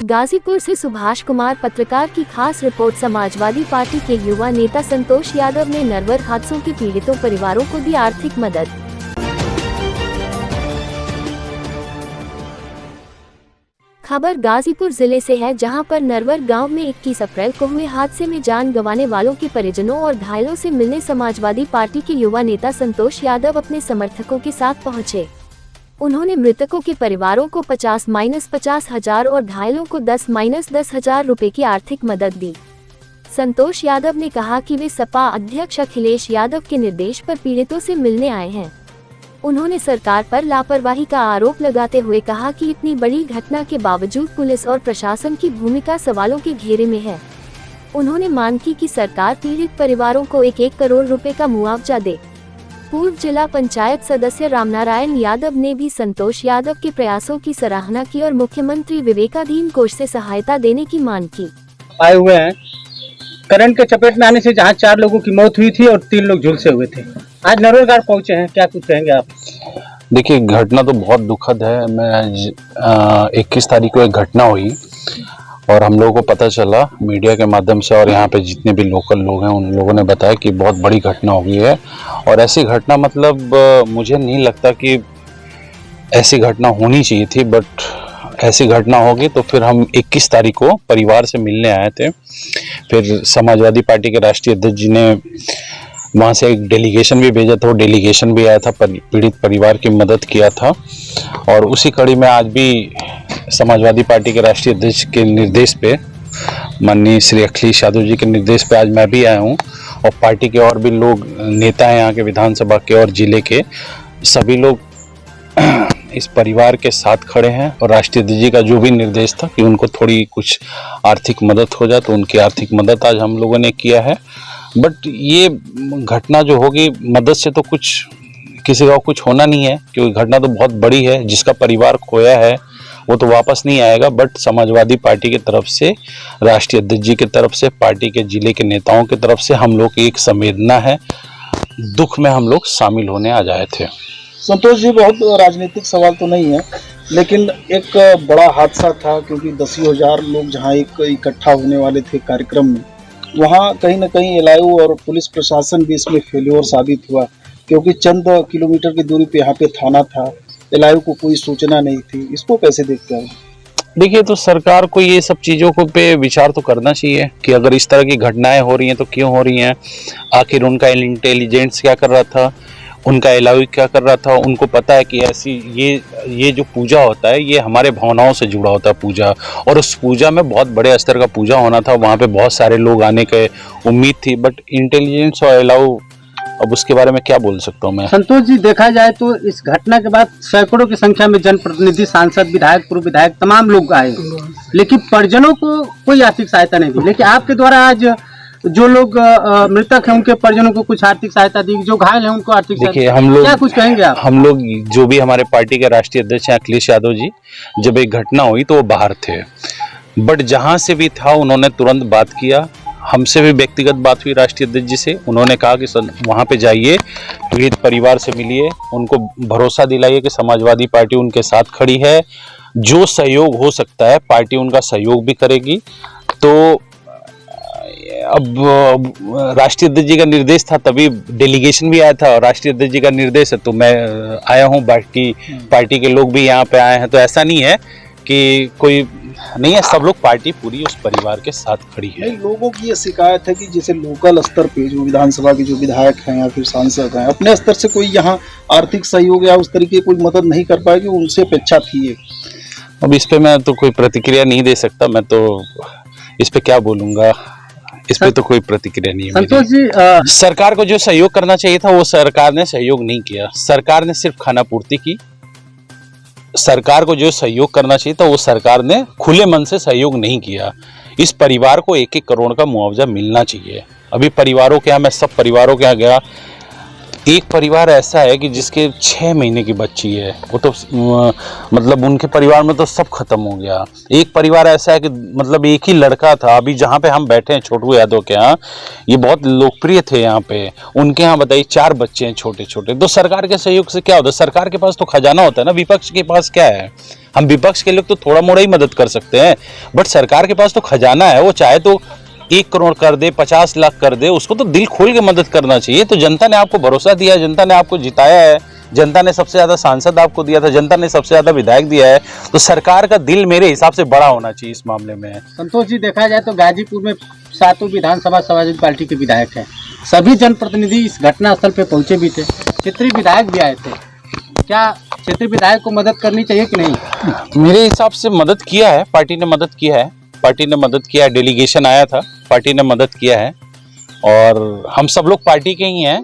गाजीपुर से सुभाष कुमार पत्रकार की खास रिपोर्ट। समाजवादी पार्टी के युवा नेता संतोष यादव ने नरवर हादसों के पीड़ितों परिवारों को दी आर्थिक मदद। खबर गाजीपुर जिले से है, जहां पर नरवर गांव में 21 अप्रैल को हुए हादसे में जान गंवाने वालों के परिजनों और घायलों से मिलने समाजवादी पार्टी के युवा नेता संतोष यादव अपने समर्थकों के साथ पहुंचे। उन्होंने मृतकों के परिवारों को 50-50,000 और घायलों को 10-10,000 रुपए की आर्थिक मदद दी। संतोष यादव ने कहा कि वे सपा अध्यक्ष अखिलेश यादव के निर्देश पर पीड़ितों से मिलने आए हैं। उन्होंने सरकार पर लापरवाही का आरोप लगाते हुए कहा कि इतनी बड़ी घटना के बावजूद पुलिस और प्रशासन की भूमिका सवालों के घेरे में है। उन्होंने मांग की कि सरकार पीड़ित परिवारों को 1-1 करोड़ रुपए का मुआवजा दे। पूर्व जिला पंचायत सदस्य रामनारायण यादव ने भी संतोष यादव के प्रयासों की सराहना की और मुख्यमंत्री विवेकाधीन कोष से सहायता देने की मांग की। आए हुए हैं करंट के चपेट में आने से जहां 4 लोगों की मौत हुई थी और 3 लोग झुलसे हुए थे। आज नरवर गांव पहुंचे हैं, क्या कुछ कहेंगे आप? देखिए, घटना तो बहुत दुखद है। मैं आज 21 तारीख को एक घटना हुई और हम लोगों को पता चला मीडिया के माध्यम से, और यहाँ पे जितने भी लोकल लोग हैं उन लोगों ने बताया कि बहुत बड़ी घटना हो गई है। और ऐसी घटना मतलब मुझे नहीं लगता कि ऐसी घटना होनी चाहिए थी, बट ऐसी घटना होगी तो फिर हम 21 तारीख को परिवार से मिलने आए थे। फिर समाजवादी पार्टी के राष्ट्रीय अध्यक्ष जी ने वहाँ से एक डेलीगेशन भी भेजा था। वो डेलीगेशन भी आया था, पीड़ित परिवार की मदद किया था। और उसी कड़ी में आज भी समाजवादी पार्टी के राष्ट्रीय अध्यक्ष के निर्देश पे, माननीय श्री अखिलेश यादव जी के निर्देश पे आज मैं भी आया हूँ। और पार्टी के और भी लोग नेता हैं यहाँ के, विधानसभा के और जिले के सभी लोग इस परिवार के साथ खड़े हैं। और राष्ट्रीय अध्यक्ष जी का जो भी निर्देश था कि उनको थोड़ी कुछ आर्थिक मदद हो जाए, तो उनकी आर्थिक मदद आज हम लोगों ने किया है। बट ये घटना जो होगी, मदद से तो कुछ किसी का कुछ होना नहीं है, क्योंकि घटना तो बहुत बड़ी है। जिसका परिवार खोया है वो तो वापस नहीं आएगा। बट समाजवादी पार्टी की तरफ से, राष्ट्रीय अध्यक्ष जी की तरफ से, पार्टी के जिले के नेताओं की तरफ से हम लोग की एक संवेदना है। दुख में हम लोग शामिल होने आ जाए थे। संतोष जी, बहुत राजनीतिक सवाल तो नहीं है, लेकिन एक बड़ा हादसा था, क्योंकि 10,000 लोग जहां एक इकट्ठा होने वाले थे कार्यक्रम में, वहां कहीं ना कहीं एलआईयू और पुलिस प्रशासन भी इसमें फेल्योर साबित हुआ, क्योंकि चंद किलोमीटर की दूरी पे यहाँ पे थाना था, एलआईयू को कोई सूचना नहीं थी। इसको कैसे देखते हैं? देखिए, तो सरकार को ये सब चीज़ों को पे विचार तो करना चाहिए कि अगर इस तरह की घटनाएं हो रही हैं तो क्यों हो रही हैं। आखिर उनका इंटेलिजेंस क्या कर रहा था, उनका एलआईयू क्या कर रहा था। उनको पता है कि ऐसी ये जो पूजा होता है ये हमारे भावनाओं से जुड़ा होता है पूजा, और उस पूजा में बहुत बड़े स्तर का पूजा होना था। वहाँ पे बहुत सारे लोग आने के उम्मीद थी, बट इंटेलिजेंस और एलआईयू, अब उसके बारे में क्या बोल सकता हूँ मैं। संतोष जी, देखा जाए तो इस घटना के बाद सैकड़ों की संख्या में जनप्रतिनिधि, सांसद, विधायक, पूर्व विधायक, तमाम लोग आए, लेकिन परिजनों को कोई आर्थिक सहायता नहीं दी। लेकिन आपके द्वारा आज जो लोग मृतक हैं उनके परिजनों को कुछ आर्थिक सहायता दी, जो घायल हैं उनको आर्थिक सहायता। देखिए, हम लोग क्या कुछ कहेंगे आप? हम लोग जो भी हमारे पार्टी के राष्ट्रीय अध्यक्ष हैं अखिलेश यादव जी, जब एक घटना हुई तो वो बाहर थे, बट जहां से भी था उन्होंने तुरंत बात किया। हमसे भी व्यक्तिगत बात हुई राष्ट्रीय अध्यक्ष जी से। उन्होंने कहा कि वहां पे जाइए, पीड़ित परिवार से मिलिए, उनको भरोसा दिलाइए कि समाजवादी पार्टी उनके साथ खड़ी है। जो सहयोग हो सकता है पार्टी उनका सहयोग भी करेगी। तो अब राष्ट्रीय अध्यक्ष जी का निर्देश था, तभी डेलीगेशन भी आया था, और राष्ट्रीय अध्यक्ष जी का निर्देश है तो मैं आया हूँ। बाकी पार्टी के लोग भी यहाँ पे आए हैं, तो ऐसा नहीं है कि कोई नहीं है, सब लोग, पार्टी पूरी उस परिवार के साथ खड़ी है। लोगों की ये शिकायत है कि जैसे लोकल स्तर पे जो विधानसभा के जो विधायक हैं या फिर सांसद हैं, अपने स्तर से कोई यहाँ आर्थिक सहयोग या उस तरीके कोई मदद नहीं कर पाएगी, उनसे अपेक्षा थी ये। अब इस पे मैं तो कोई प्रतिक्रिया नहीं दे सकता। मैं तो इस पे क्या बोलूँगा, इस पे तो कोई प्रतिक्रिया नहीं है। संतोष जी, सरकार को जो सहयोग करना चाहिए था वो सरकार ने सहयोग नहीं किया। सरकार ने सिर्फ खाना पूर्ति की। सरकार को जो सहयोग करना चाहिए था वो सरकार ने खुले मन से सहयोग नहीं किया। इस परिवार को 1-1 करोड़ का मुआवजा मिलना चाहिए। अभी परिवारों के यहाँ, मैं सब परिवारों के यहाँ गया, एक परिवार ऐसा है कि जिसके 6 महीने की बच्ची है, वो तो मतलब उनके परिवार में तो सब खत्म हो गया। एक परिवार ऐसा है कि मतलब एक ही लड़का था, अभी जहाँ पे हम बैठे हैं छोटू यादव के यहाँ, ये बहुत लोकप्रिय थे यहाँ पे, उनके यहाँ बताइए 4 बच्चे हैं छोटे छोटे। तो सरकार के सहयोग से क्या होता है? सरकार के पास तो खजाना होता है ना, विपक्ष के पास क्या है? हम विपक्ष के लोग तो थोड़ा मोड़ा ही मदद कर सकते हैं, बट सरकार के पास तो खजाना है, वो चाहे तो 1 करोड़ कर दे, 50 लाख कर दे, उसको तो दिल खोल के मदद करना चाहिए। तो जनता ने आपको भरोसा दिया, जनता ने आपको जिताया है, जनता ने सबसे ज्यादा सांसद आपको दिया था, जनता ने सबसे ज्यादा विधायक दिया है, तो सरकार का दिल मेरे हिसाब से बड़ा होना चाहिए इस मामले में। संतोष जी, देखा जाए तो गाजीपुर में 7 विधानसभा समाजवादी पार्टी के विधायक हैं, सभी जनप्रतिनिधि इस घटनास्थल पे पहुंचे भी थे, क्षेत्रीय विधायक भी आए थे। क्या क्षेत्रीय विधायक को मदद करनी चाहिए कि नहीं? मेरे हिसाब से मदद किया है, पार्टी ने मदद किया है, पार्टी ने मदद किया है, डेलीगेशन आया था, पार्टी ने मदद किया है, और हम सब लोग पार्टी के ही हैं,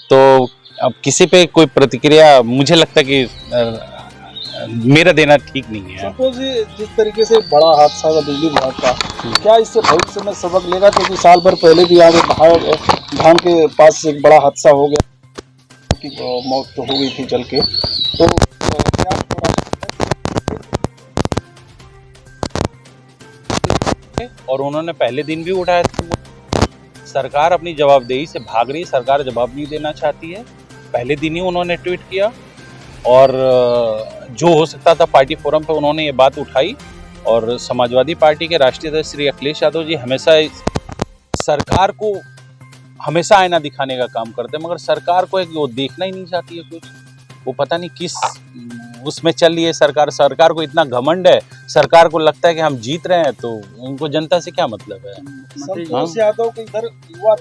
तो अब किसी पे कोई प्रतिक्रिया मुझे लगता है कि मेरा देना ठीक नहीं है। संतोष जी, जिस तरीके से बड़ा हादसा हुआ बिजली विभाग का, क्या इससे भविष्य में सबक लेगा? क्योंकि साल भर पहले भी यहाँ धाम के पास एक बड़ा हादसा हो गया, की मौत तो हो गई थी जल के, तो क्या और उन्होंने पहले दिन भी उठाया था। सरकार अपनी जवाबदेही से भाग रही है, सरकार जवाब नहीं देना चाहती है। पहले दिन ही उन्होंने ट्वीट किया, और जो हो सकता था पार्टी फोरम पे उन्होंने ये बात उठाई, और समाजवादी पार्टी के राष्ट्रीय अध्यक्ष श्री अखिलेश यादव जी हमेशा सरकार को हमेशा आईना दिखाने का काम करते हैं, मगर सरकार को वो देखना ही नहीं चाहती है कुछ। वो पता नहीं किस उसमें चल रही है सरकार। सरकार को इतना घमंड है, सरकार को लगता है कि हम जीत रहे हैं, तो उनको जनता से क्या मतलब है? संतोष यादव के इधर युवा